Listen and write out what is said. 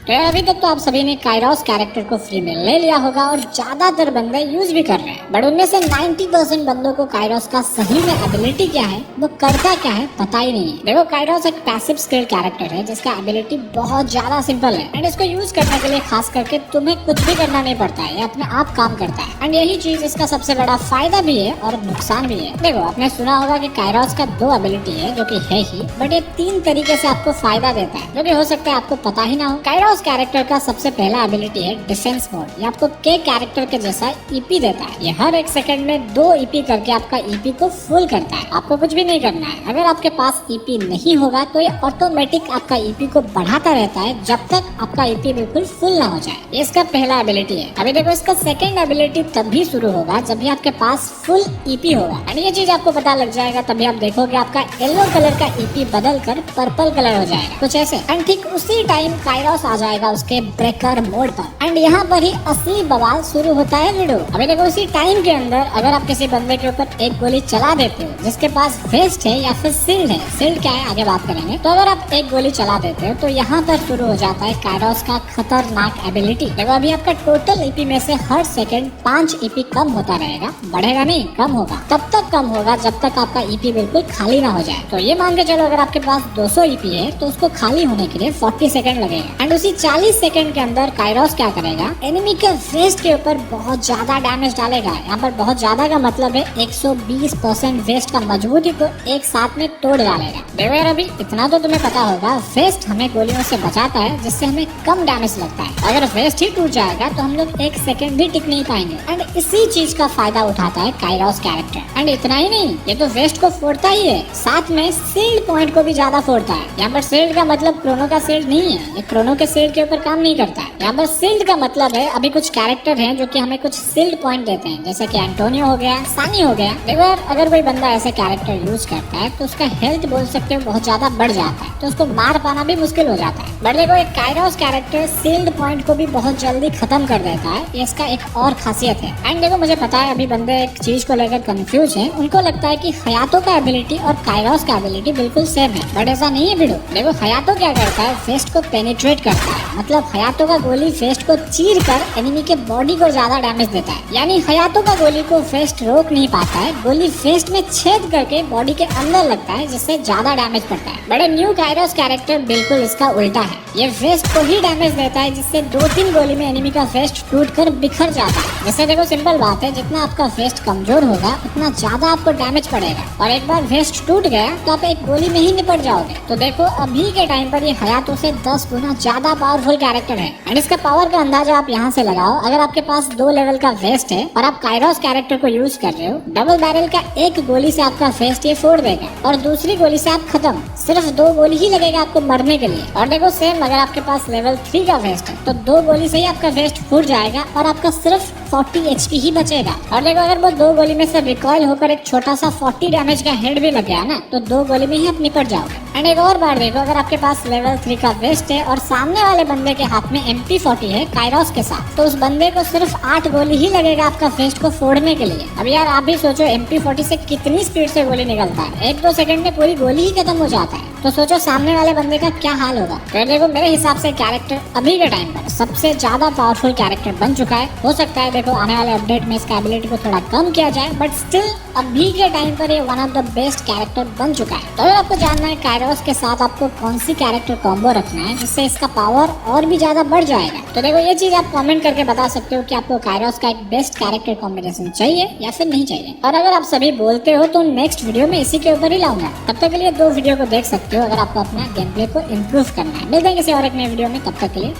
तो यार अभी तक तो आप सभी ने काइरोस कैरेक्टर को फ्री में ले लिया होगा और ज्यादातर बंदे यूज भी कर रहे हैं, बट उनमें से 90% बंदों को काइरोस का सही में एबिलिटी क्या है, वो करता क्या है, पता ही नहीं है। देखो काइरोस एक पैसिव स्किल कैरेक्टर है जिसका एबिलिटी बहुत ज्यादा सिंपल है एंड इसको यूज करने के लिए खास करके तुम्हें कुछ भी करना नहीं पड़ता है, ये अपने आप काम करता है एंड यही चीज इसका सबसे बड़ा फायदा भी है और नुकसान भी है। देखो आपने सुना होगा कि काइरोस का 2 एबिलिटी है जो कि है ही, बट ये 3 तरीके से आपको फायदा देता है जो कि हो सकता है आपको पता ही ना हो। काइरोस कैरेक्टर का सबसे पहला एबिलिटी है डिफेंस मोड। ये आपको के कैरेक्टर के जैसा ईपी देता है। ये हर 1 सेकंड में 2 ईपी करके आपका ईपी को फुल करता है। आपको कुछ भी नहीं करना है। अगर आपके पास ईपी नहीं होगा तो ये ऑटोमेटिक आपका ईपी को बढ़ाता रहता है जब तक आपका ईपी बिल्कुल फुल ना हो जाए। ये इसका पहला एबिलिटी है। अभी देखो इसका सेकंड एबिलिटी तभी शुरू होगा जब भी आपके पास फुल ईपी होगा एंड ये चीज आपको पता लग जाएगा तभी आप देखोगे आपका येलो कलर का ईपी बदल कर पर्पल कलर हो जाएगा, कुछ ऐसे। एंड ठीक उसी टाइम काइरोस आ जाएगा उसके ब्रेकर मोड पर एंड यहाँ पर ही असली बवाल शुरू होता है वीडियो। अभी देखो उसी टाइम के अंदर अगर आप किसी बंदे के ऊपर एक गोली चला देते हो जिसके पास वेस्ट है या फिर सील्ड है, सील्ड क्या है आगे बात करेंगे, तो अगर आप एक गोली चला देते हो तो यहाँ पर शुरू हो जाता है काइरोस का खतरनाक एबिलिटी। देखो अभी आपका टोटल ईपी में से हर सेकंड 5 ईपी कम होता रहेगा, बढ़ेगा नहीं, कम होगा। तब तक कम होगा जब तक आपका ईपी बिल्कुल खाली ना हो जाए। तो ये मान के चलो अगर आपके पास 200 ईपी है तो उसको खाली होने के लिए 40 सेकंड लगेगा एंड उसी 40 सेकंड के अंदर काइरोस क्या करेगा, एनिमी के वेस्ट के ऊपर बहुत ज्यादा डैमेज डालेगा। यहाँ पर बहुत ज्यादा का मतलब है 120% वेस्ट का मजबूती को एक साथ में तोड़ डालेगा। देखो यार अभी इतना तो तुम्हें पता होगा, वेस्ट हमें गोलियों से बचाता है जिससे हमें कम डैमेज लगता है। अगर वेस्ट ही टूट जाएगा तो हम लोग 1 सेकंड भी टिक नहीं पाएंगे एंड इसी चीज का फायदा उठाता है काइरोस कैरेक्टर। एंड इतना ही नहीं, ये तो वेस्ट को फोड़ता ही है, साथ में सील्ड पॉइंट को भी ज्यादा फोड़ता है। यहाँ पर सील्ड का मतलब क्रोनो का सील्ड नहीं है, ये क्रोनो के सील्ड के ऊपर काम नहीं करता है। यहाँ पर सील्ड का मतलब है अभी कुछ कैरेक्टर हैं जो कि हमें कुछ सील्ड पॉइंट देते हैं, जैसे कि एंटोनियो हो गया, सानी हो गया। देखो यार अगर कोई बंदा ऐसे कैरेक्टर यूज करता है तो उसका हेल्थ बोल सकते हो बहुत ज्यादा बढ़ जाता है, तो उसको मार पाना भी मुश्किल हो जाता है। बट देखो एक काइरोस कैरेक्टर सील्ड पॉइंट को भी बहुत जल्दी खत्म कर देता है, ये इसका एक और खासियत है। एंड देखो मुझे पता है अभी बंदे एक चीज को लेकर कंफ्यूज हैं, उनको लगता है कि हयातो का एबिलिटी और काइरोस का एबिलिटी बिल्कुल सेम है, बट ऐसा नहीं है भिड़ो। देखो हयातो क्या करता है, फेस्ट को पेनिट्रेट करता है, मतलब हयातो का गोली फेस्ट को चीर कर एनिमी के बॉडी को ज्यादा डैमेज देता है। यानी हयातो का गोली को फेस्ट रोक नहीं पाता है, गोली फेस्ट में छेद करके बॉडी के अंदर लगता है जिससे ज्यादा डैमेज पड़ता है। बट न्यू काइरोस कैरेक्टर बिल्कुल इसका उल्टा है, ये फेस्ट को ही डैमेज देता है जिससे 2-3 गोली में एनिमी का फेस्ट टूट कर बिखर जाता है। जैसे देखो सिंपल बात है, जितना आपका फेस्ट कमजोर होगा उतना ज्यादा आपको डैमेज पड़ेगा और एक बार फेस्ट टूट गया तो आप एक गोली में ही निपट जाओगे। तो देखो अभी के टाइम पर ये हयातो से 10 गुना ज्यादा पावरफुल कैरेक्टर है एंड इसका पावर का अंदाजा आप यहाँ से लगाओ। अगर आपके पास 2 लेवल का वेस्ट है और आप काइरोस कैरेक्टर को यूज कर रहे हो, डबल बैरल का एक गोली से आपका फेस्ट ये फोड़ देगा और दूसरी गोली से आप खत्म। सिर्फ 2 गोली ही लगेगा आपको मरने के लिए। और देखो सेम अगर आपके पास लेवल 3 का वेस्ट है तो 2 गोली से ही आपका वेस्ट फूट जाएगा और आपका सिर्फ 40 HP ही बचेगा। और देखो अगर वो 2 गोली में से रिकॉइल होकर एक छोटा सा 40 डैमेज का हेड भी लग गया ना तो 2 गोली में ही आप निपट जाओगे। एंड एक और बार देखो, अगर आपके पास लेवल 3 का वेस्ट है और सामने वाले बंदे के हाथ में MP40 है काइरोस के साथ, तो उस बंदे को सिर्फ 8 गोली ही लगेगा आपका फेस्ट को फोड़ने के लिए। अब यार आप भी सोचो MP40 से कितनी स्पीड से गोली निकलता है, 1-2 सेकंड में पूरी गोली ही खत्म हो जाता है। तो सोचो सामने वाले बंदे का क्या हाल होगा। तो देखो मेरे हिसाब से कैरेक्टर अभी के टाइम पर सबसे ज्यादा पावरफुल कैरेक्टर बन चुका है। हो सकता है देखो आने वाले अपडेट में इसका एबिलिटी को थोड़ा कम किया जाए, बट स्टिल अभी के टाइम पर ये one of the best character बन चुका है। तो अगर आपको जानना है काइरोस के साथ आपको कौन सी कैरेक्टर कॉम्बो रखना है जिससे इसका पावर और भी ज्यादा बढ़ जाएगा, तो देखो ये चीज आप कमेंट करके बता सकते हो कि आपको काइरोस का एक बेस्ट कैरेक्टर कॉम्बिनेशन चाहिए या फिर नहीं चाहिए। और अगर आप सभी बोलते हो तो नेक्स्ट वीडियो में इसी के ऊपर ही लाऊंगा। तब तक के लिए 2 वीडियो को देख सकते हो अगर आपको अपना गेम प्ले को इम्प्रूव करना है। मिलते हैं किसी और एक नए वीडियो में, तब तक के लिए।